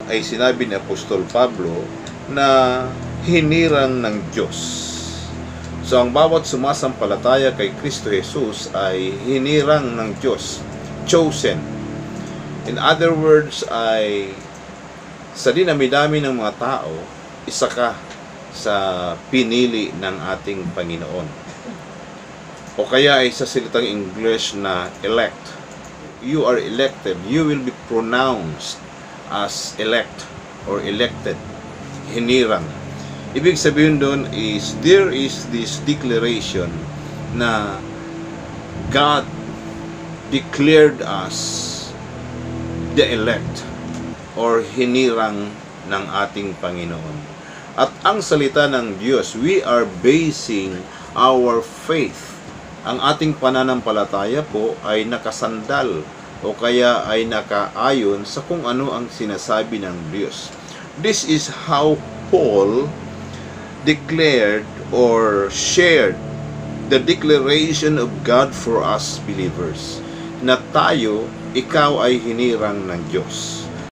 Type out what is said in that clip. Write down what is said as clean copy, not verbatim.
ay sinabi ni Apostol Pablo na hinirang ng Diyos. So ang bawat sumasampalataya kay Kristo Jesus ay hinirang ng Diyos, chosen. In other words ay sa dinami-dami ng mga tao, isa ka sa pinili ng ating Panginoon. O kaya ay sa salitang English na elect. You are elected. You will be pronounced as elect or elected. Hinirang. Ibig sabihin doon is there is this declaration na God declared us the elect or hinirang ng ating Panginoon. At ang salita ng Diyos, we are basing our faith. Ang ating pananampalataya po ay nakasandal o kaya ay nakaayon sa kung ano ang sinasabi ng Diyos. This is how Paul declared or shared the declaration of God for us believers na tayo, ikaw ay hinirang ng Diyos.